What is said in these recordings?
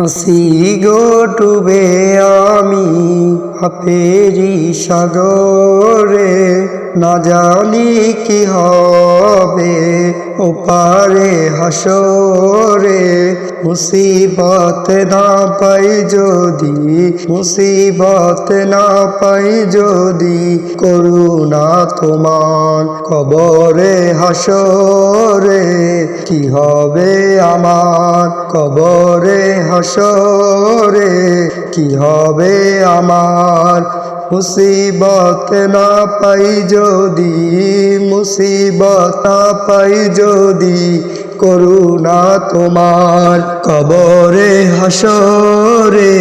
হাসি গো ডুবে আমি পাপেরি সাগরে, না জানি কি হবে ওপারে হাসরে। মুসিবত না পাই যদি, মুসিবত না পাই যদি, করুণা তোমার কবরে হাসরে। কি হবে আমার কবরে হাসরে, কি হবে আমার। মুসিবত না পাই যদি, মুসিবত না পাই যদি, করুণা তোমার কবরে হাসরে।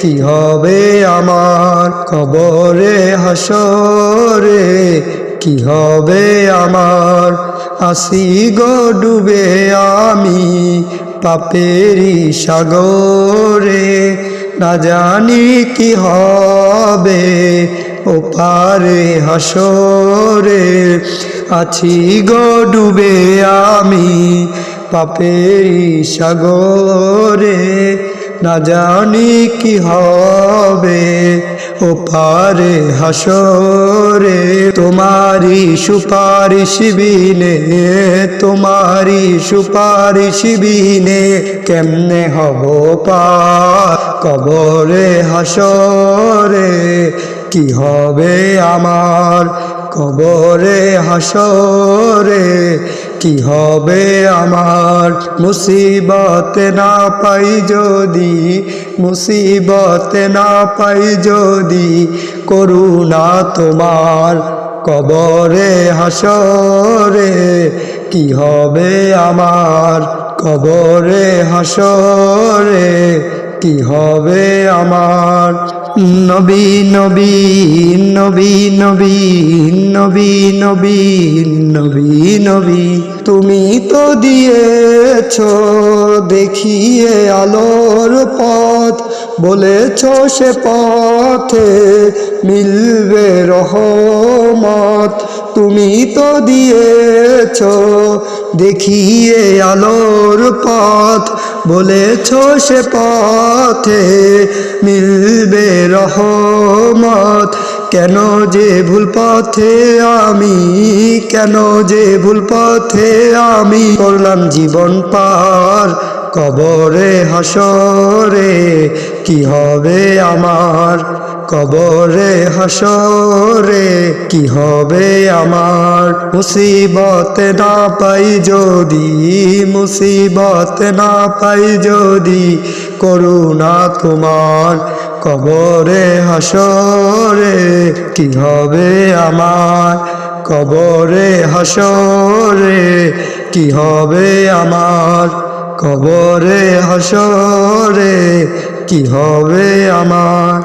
কি হবে আমার কবরে হাসরে, কি হবে আমার। আসি গো ডুবে আমি পাপেরি সাগরে, না জানি কি হবে ওপারে হাসরে। আছি গো ডুবে আমি পাপেরি সাগরে, না জানি কি হবে ওপারে হাসরে। তোমারি সুপারিশ বিনে, তোমারি সুপারিশ বিনে, কেমনে হব পার কবরে হাসরে। কি হবে আমার কবরে হাসরে, কি হবে আমার। মুসিবত না পাই যদি, মুসিবত না পাই যদি, করুণা তোমার কবরে হাসরে। কি হবে আমার কবরে হাসরে, কি হবে আমার। নবী নবী নবী নবী নবী নবী নবী নবী, তুমি তো দিয়েছ দেখিয়ে আলোর পথ, বলেছ সে পথে মিলবে রহমত। তুমি তো দিয়েছ দেখিয়ে আলোর পথ, বলেছ সে পথে মিলবে রহমত। কেন যে ভুল পথে আমি, কেন যে ভুল পথে আমি করলাম জীবন পার কবরে হাসরে। কি হবে আমার কবরে হাসরে, কি হবে আমার। মুসিবত না পাই যদি, মুসিবত না পাই যদি, করুণা তোমার কবরে হাসরে। কি হবে আমার কবরে হাসরে, কি হবে আমার কবরে হাসরে, কি হবে আমার।